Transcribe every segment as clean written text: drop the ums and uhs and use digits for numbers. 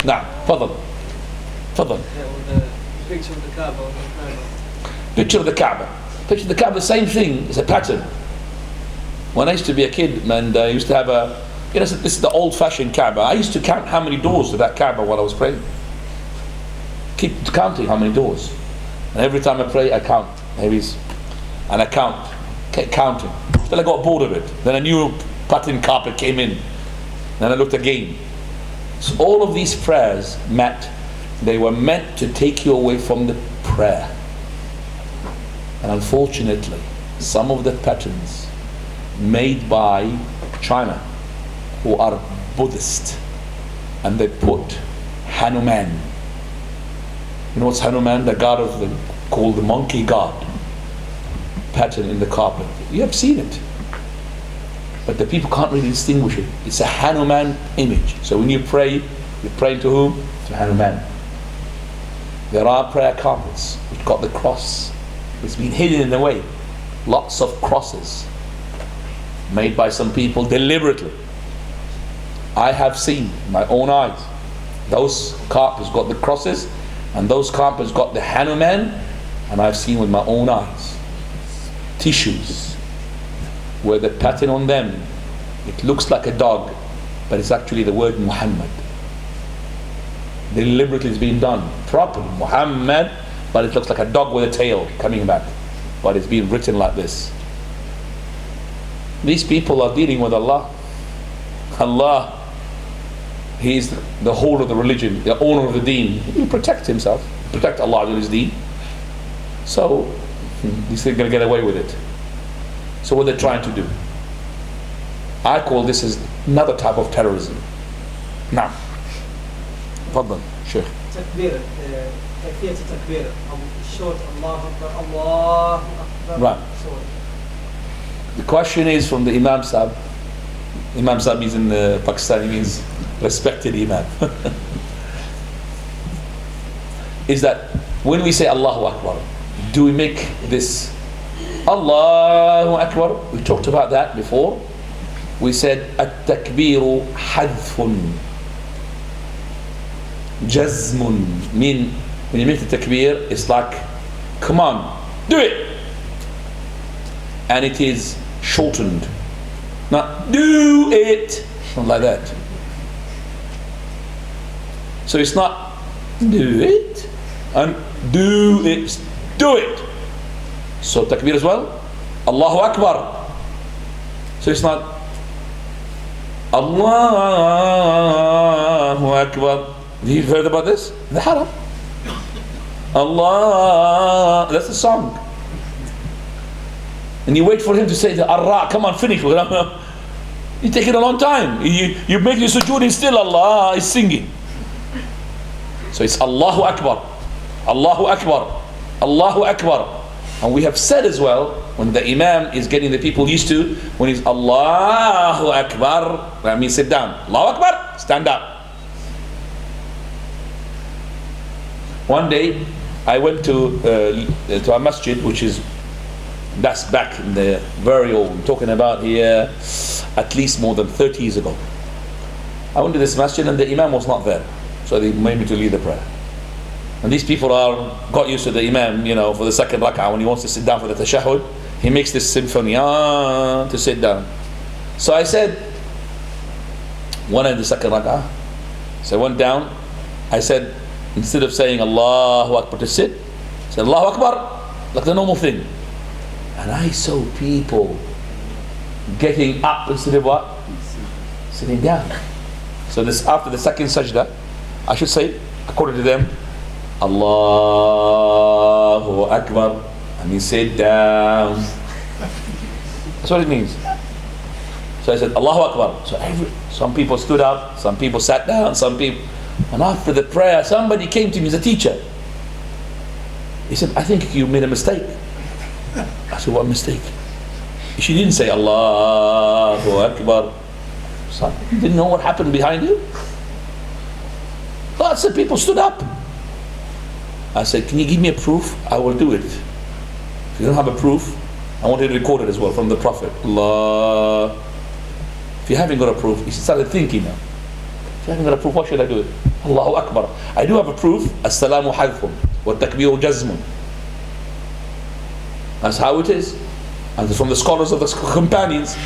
Now, Fadl. Fadl. The picture of the Kaaba. Picture of the Kaaba. Picture of the Kaaba, the same thing, it's a pattern. When I used to be a kid, and I used to have a, this is the old-fashioned Kaaba. I used to count how many doors to that Kaaba while I was praying. Keep counting how many doors. And every time I pray, I count. And I count. Kept counting. Till I got bored of it. Then a new pattern carpet came in. Then I looked again. So all of these prayers they were meant to take you away from the prayer. And unfortunately, some of the patterns made by China, who are Buddhist, and they put Hanuman. You know what's Hanuman? The god of called the monkey god. Pattern in the carpet. You have seen it. But the people can't really distinguish it. It's a Hanuman image. So when you pray, you're praying to whom? To Hanuman. There are prayer carpets which got the cross. It's been hidden in the way. Lots of crosses made by some people deliberately. I have seen my own eyes. Those carpets got the crosses, and those carpets got the Hanuman, and I've seen with my own eyes tissues where the pattern on them, it looks like a dog, but it's actually the word Muhammad. Deliberately it's been done properly, Muhammad, but it looks like a dog with a tail coming back, but it's been written like this. These people are dealing with Allah. Allah, He is the whole of the religion, the owner of the deen. He protect himself, protect Allah and His deen. So he's going to get away with it. So what they're trying to do, I call this as another type of terrorism. Now, تفضل Shaykh. Takbir, كيفية التكبير, short Allah Akbar, Allah Akbar. Right. The question is from the Imam Sahib. Imam Sahib is in Pakistan, he means respected Imam. Is that when we say Allahu Akbar, do we make this Allahu Akbar? We talked about that before. We said at-takbiru hadfun jazmun. Mean when you make the takbir, it's like, come on, do it. And it is shortened. Not do it. Not like that. So it's not do it and do it. Do it. So takbir as well. Allahu Akbar. So it's not Allahu Akbar. Have you heard about this? The haram. Allah. That's the song. And you wait for him to say the Arra, come on, finish. You take it a long time. You make your sujood and still Allah is singing. So it's Allahu Akbar, Allahu Akbar, Allahu Akbar. And we have said as well, when the Imam is getting the people used to, when he's Allahu Akbar, that means sit down. Allahu Akbar, stand up. One day, I went to a masjid, which is, that's back in the very old, I'm talking about here at least more than 30 years ago. I went to this masjid and the Imam was not there. So they made me to lead the prayer. And these people got used to the Imam, for the second rak'ah, when he wants to sit down for the tashahhud, he makes this symphony to sit down. So I said, one in the second rak'ah, so I went down, I said, instead of saying Allahu Akbar to sit, I said Allahu Akbar, like the normal thing. And I saw people getting up instead of what? Sitting down. So this after the second sajda, I should say, according to them, Allahu Akbar, and you sit down. That's what it means. So I said, Allahu Akbar. So some people stood up, some people sat down, and after the prayer, somebody came to me as a teacher. He said, I think you made a mistake. I said, what mistake? She didn't say Allahu Akbar. So you didn't know what happened behind you? Lots of people stood up. I said, can you give me a proof? I will do it. If you don't have a proof, I want you to record it as well from the Prophet. Allah. If you haven't got a proof, he started thinking now. If you haven't got a proof, why should I do it? Allahu Akbar. I do have a proof. As-salamu hadfun wa takbiru jazmun. That's how it is. And it's from the scholars of the companions.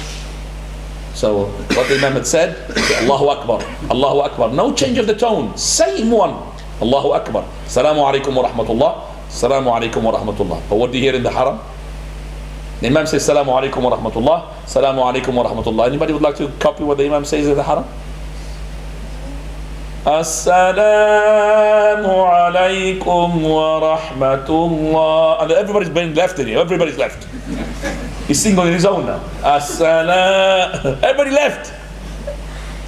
So what the Imam had said, Allahu Akbar, Allahu Akbar. No change of the tone. Same one. Allahu Akbar. Assalamu alaikum wa rahmatullah. Assalamu alaikum wa rahmatullah. But what do you hear in the haram? The Imam says Assalamu alaikum wa rahmatullah. Assalamu alaikum wa rahmatullah. Anybody would like to copy what the Imam says in the haram? Assalamu alaikum wa rahmatullah. And everybody's been left in here. Everybody's left. He's singing on his own now. As-salam. Everybody left.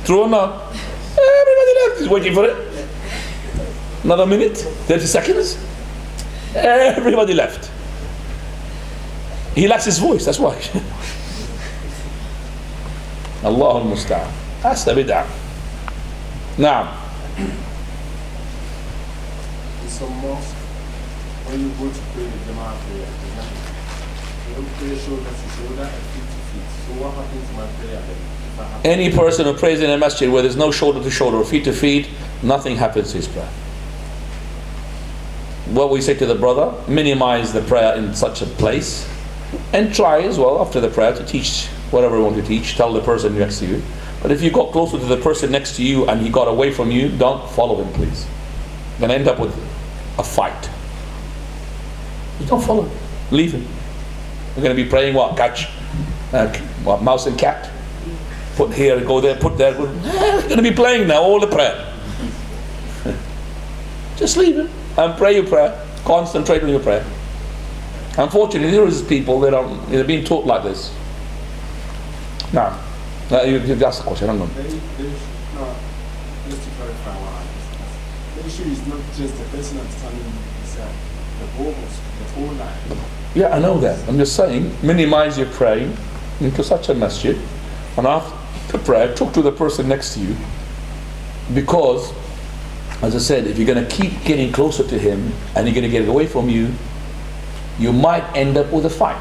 True or not? Everybody left. He's waiting for it. Another minute, 30 seconds. Everybody left. He lacks his voice, that's why. Allahu al-musta'an. That's the bid'ah. Now. In some mosque, when you go to pray the Jama'ah prayer, you don't pray shoulder to shoulder and feet to feet. So what happens to my prayer then? Any person who prays in a masjid where there's no shoulder to shoulder or feet to feet, nothing happens to his prayer. What we say to the brother, minimize the prayer in such a place and try as well after the prayer to teach whatever you want to teach. Tell the person next to you. But if you got closer to the person next to you and he got away from you, don't follow him, please. You're going to end up with a fight. You don't follow him. Leave him. You're going to be praying what? Catch? What? Mouse and cat? Put here, go there, put there. You're going to be playing now all the prayer. Just leave him and pray your prayer. Concentrate on your prayer. Unfortunately, there is people that are they're being taught like this. Now, you've asked the question, I don't know. No, just to clarify what I just the issue is not just the person that's standing beside the whole mosque, the whole line. Yeah, I know that. I'm just saying, minimize your praying into such a masjid, and after prayer, talk to the person next to you, because, as I said, if you're going to keep getting closer to him and you're going to get away from you, you might end up with a fight.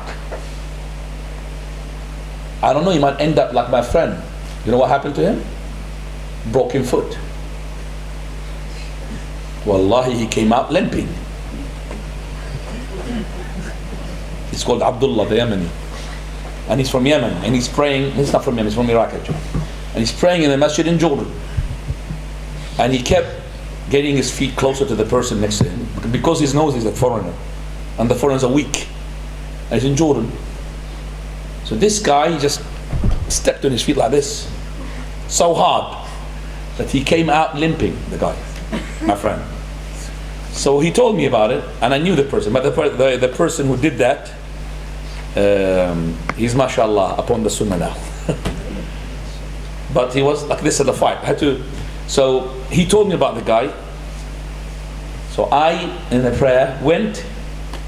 I don't know, you might end up like my friend. You know what happened to him? Broken foot. Wallahi, he came out limping. He's called Abdullah the Yemeni. And he's from Yemen. And he's praying, he's not from Yemen, he's from Iraq actually. And he's praying in the masjid in Jordan. And he kept getting his feet closer to the person next to him because he knows he's a foreigner. And the foreigners are weak. And he's in Jordan. So this guy, he just stepped on his feet like this, so hard that he came out limping, the guy, my friend. So he told me about it, and I knew the person, but the person who did that, he's mashallah upon the sunnah now. But he was like this at the fight. So he told me about the guy. So I, in the prayer, went,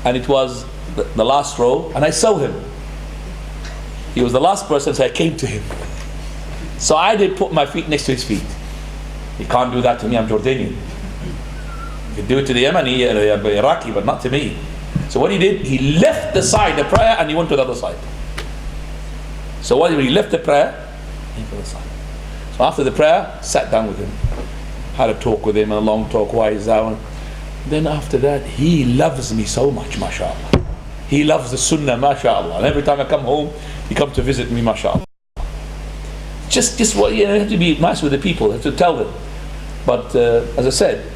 and it was the last row, and I saw him. He was the last person, so I came to him. So I did put my feet next to his feet. He can't do that to me, I'm Jordanian. He could do it to the Yemeni, Iraqi, but not to me. So what he did, he left the side, the prayer, and he went to the other side. So when he left the prayer, he went to the side. So after the prayer, sat down with him. Had a talk with him, a long talk, why is that one? Then after that, he loves me so much, mashallah. He loves the sunnah, mashallah. And every time I come home, he comes to visit me, mashallah. Just what you have to be nice with the people, you have to tell them. But as I said,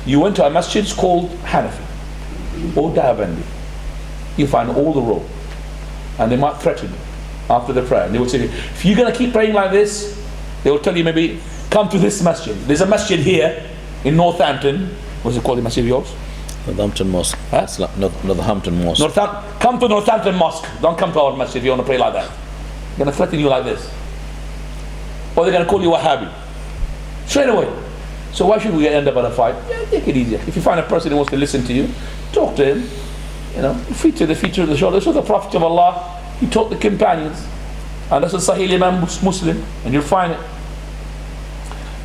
you went to a masjid called Hanafi or Dahabandi. You find all the row, and they might threaten you after the prayer. And they will say, if you're going to keep praying like this, they will tell you maybe come to this masjid. There's a masjid here in Northampton. What's it called, the masjid of yours? Northampton Mosque. Huh? It's like Northampton Mosque. Come to Northampton Mosque. Don't come to our masjid if you want to pray like that. They're going to threaten you like this. Or they're going to call you Wahhabi. Straight away. So why should we end up in a fight? Yeah, take it easier. If you find a person who wants to listen to you, talk to him. You know, feet to the shoulder. So the Prophet of Allah, he taught the companions. And that's a Sahih Imam Muslim. And you'll find it.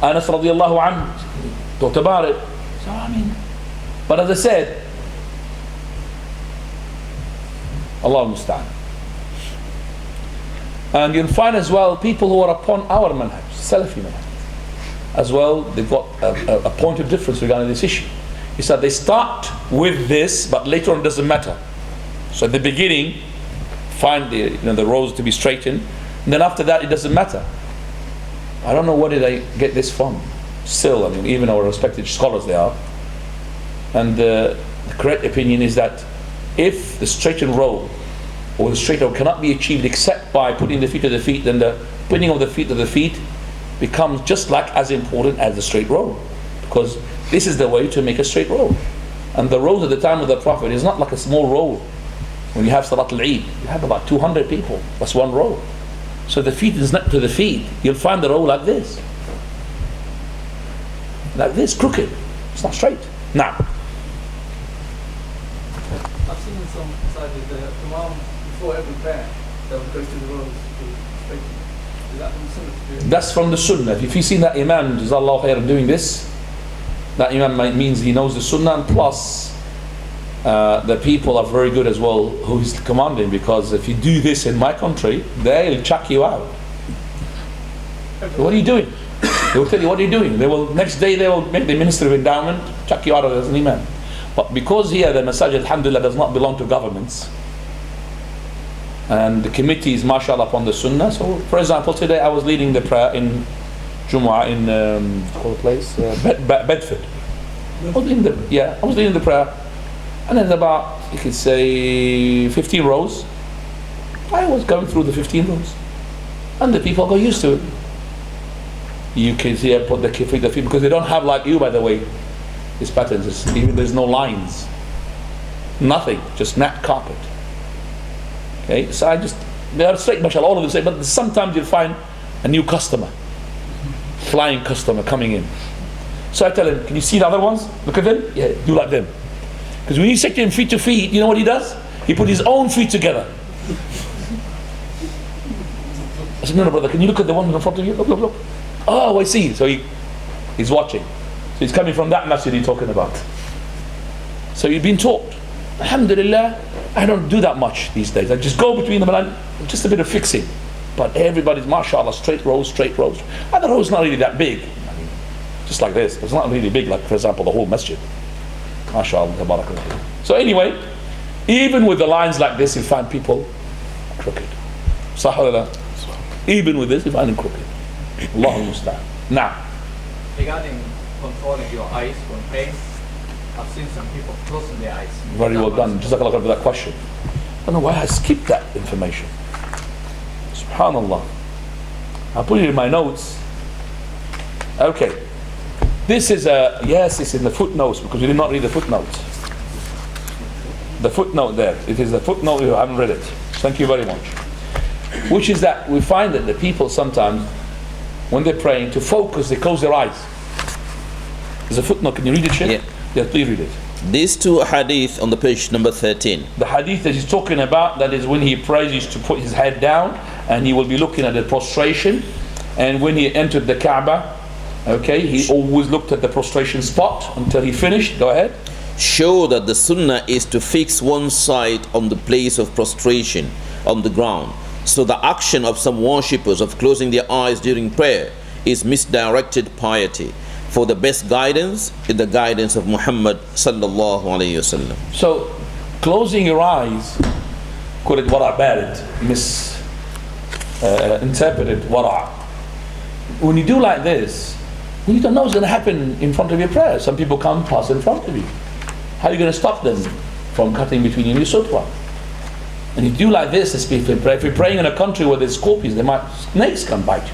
Anas radiallahu anhu talked about it. So I mean, but as I said, Allah musta'an. And you'll find as well people who are upon our manhaj, Salafi manhaj. as well, they've got a point of difference regarding this issue. He said they start with this, but later on it doesn't matter. So at the beginning, find the rows to be straightened, and then after that it doesn't matter. I don't know where did they get this from. Still, I mean, even our respected scholars they are. And the correct opinion is that if the straightened row or the straight row cannot be achieved except by putting the feet to the feet, then the putting of the feet to the feet becomes just like as important as the straight row, because this is the way to make a straight row. And the rows at the time of the Prophet is not like a small row. When you have Salat al-Eid, you have about 200 people. That's one row. So the feet is not to the feet. You'll find the row like this. Like this, crooked. It's not straight. Now, I've seen in some masajid the Imam before every prayer that would go through the rows to straighten. Is that from the Sunnah to do? that's from the Sunnah. If you've seen that Imam, Jazakallah khair, doing this, that Imam means he knows the Sunnah, and plus the people are very good as well who is commanding, because if you do this in my country, they'll chuck you out. What are you doing? They will tell you, what are you doing? They will, next day they will make the Minister of Endowment chuck you out as an Imam. But because here the Masajid, alhamdulillah, does not belong to governments, and the committee is mashallah upon the Sunnah. So for example, today I was leading the prayer in Jumu'ah in what's the place? Bedford. I was leading the prayer, and then about, you could say, 15 rows. I was going through the 15 rows, and the people got used to it. You can see I put the feet, because they don't have, like you, by the way, these patterns. There's no lines, nothing, just mat carpet. Okay, so they are straight, mashallah, all of them say, but sometimes you'll find a new customer, flying customer coming in. So I tell him, can you see the other ones? Look at them. Yeah, do like them. Because when you say to him feet to feet, you know what he does? He put his own feet together. I said, no, brother, can you look at the one in front of you? Look, look, look. Oh, I see. So he's watching. So he's coming from that masjid you're talking about. So you've been taught. Alhamdulillah, I don't do that much these days. I just go between them and just a bit of fixing. But everybody's, mashallah, straight rows, straight rows. And the row's not really that big. I mean, just like this. It's not really big, like, for example, the whole masjid. MashaAllah, tabarakallah. So anyway, even with the lines like this, you find people crooked. Sahara. Even with this, you find them crooked. Allahu musta'an. Now, regarding controlling your eyes when praying, I've seen some people closing their eyes. very well done. Jazakallah khair for that question. I don't know why I skipped that information. Subhanallah. I put it in my notes. Okay. This is yes, it's in the footnotes, because we did not read the footnotes. The footnote there. It is the footnote, you haven't read it. Thank you very much. Which is that we find that the people sometimes, when they're praying, to focus, they close their eyes. There's a footnote. Can you read it, Shaykh? Yeah, please read it. These two hadith on the page number 13. The hadith that he's talking about, that is when he prays, he used to put his head down, and he will be looking at the prostration. And when he entered the Kaaba, okay, he always looked at the prostration spot until he finished. Go ahead. Show that the sunnah is to fix one side on the place of prostration on the ground. So the action of some worshippers of closing their eyes during prayer is misdirected piety. For the best guidance is the guidance of Muhammad sallallahu alayhi wasallam. So, closing your eyes, call it wara' barid, misinterpreted wara'. When you do like this, you don't know what's going to happen in front of your prayer. Some people come pass in front of you. How are you going to stop them from cutting between you and your sutra? And you do like this, if you're praying in a country where there's scorpions, snakes can bite you.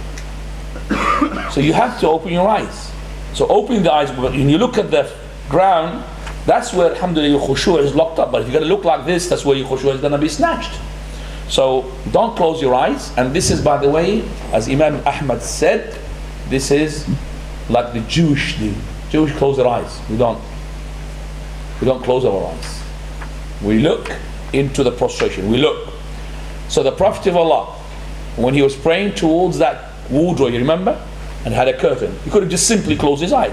So you have to open your eyes. So opening the eyes, when you look at the ground, that's where, alhamdulillah, your khushu' is locked up. But if you're going to look like this, that's where your khushu' is going to be snatched. So don't close your eyes. And this is, by the way, as Imam Ahmad said, this is like the Jewish do. Jewish close their eyes. We don't close our eyes. We look into the prostration. We look. So the Prophet of Allah, when he was praying towards that wardrobe, you remember? And had a curtain. He could have just simply closed his eyes.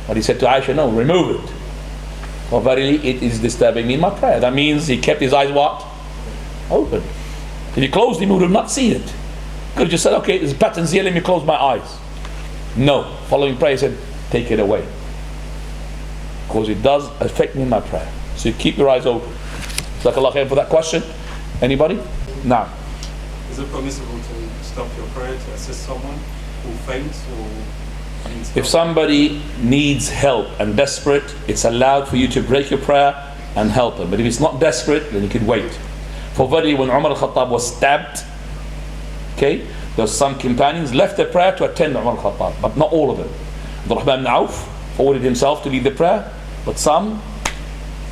But he said to Aisha, no, remove it. For verily it is disturbing me in my prayer. That means he kept his eyes what? Open. If he closed them, he would have not seen it. He could have just said, okay, there's patterns here, let me close my eyes. No. Following prayer, he said, take it away. Because it does affect me in my prayer. So you keep your eyes open. Jazakallah khair for that question. Anybody? Now. Is it permissible to stop your prayer to assist someone who faints or needs help? If somebody needs help and desperate, it's allowed for you to break your prayer and help him. But if it's not desperate, then you can wait. For verily, when Umar al-Khattab was stabbed, okay, there were some companions left their prayer to attend Umar al-Khattab, but not all of them. Abdurrahman ibn Auf ordered himself to lead the prayer, but some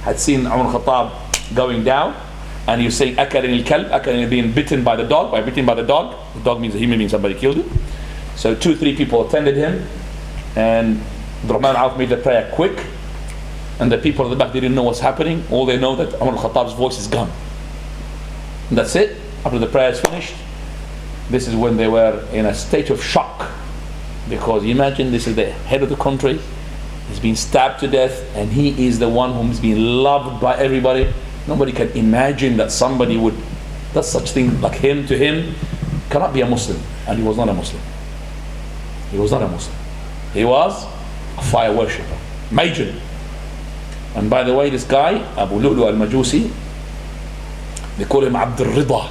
had seen Umar al-Khattab going down, and he was saying, "Akalani al-kalb," Akalani, being bitten by the dog. By bitten by the dog means a human being, somebody killed him. So 2-3 people attended him, and Abdurrahman ibn Auf made the prayer quick, and the people at the back didn't know what's happening. All they know that Umar al-Khattab's voice is gone. And that's it. After the prayer is finished, this is when they were in a state of shock, because imagine this is the head of the country, he's been stabbed to death, and he is the one who's been loved by everybody. Nobody can imagine that somebody would, that's such thing like him, to him, cannot be a Muslim. And he was not a Muslim. He was not a Muslim. He was a fire worshipper, Majid. And by the way, this guy, Abu Lu'lu al-Majusi, they call him Abd al-Rida.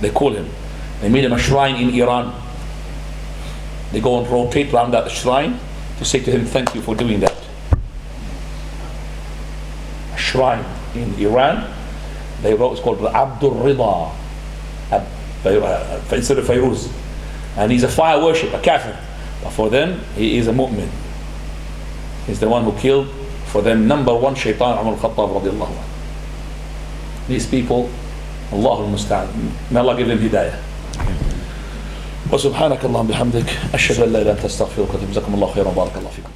They call him. They made him a shrine in Iran. They go and rotate around that shrine to say to him, thank you for doing that. A shrine in Iran, they wrote, it's called Abdul Rida, instead of Fayruz. And he's a fire worshipper, a kafir. But for them, he is a mu'min. He's the one who killed, for them, number one shaitan, Umar al-Khattab radiallahu anhu. These people, Allahu al-Musta'an. May Allah give them hidayah. وسبحانك اللهم بحمدك أشهد أن لا إله إلا أنت أستغفرك وأتوب إليك. جزاكم الله خيرا وبارك الله فيكم.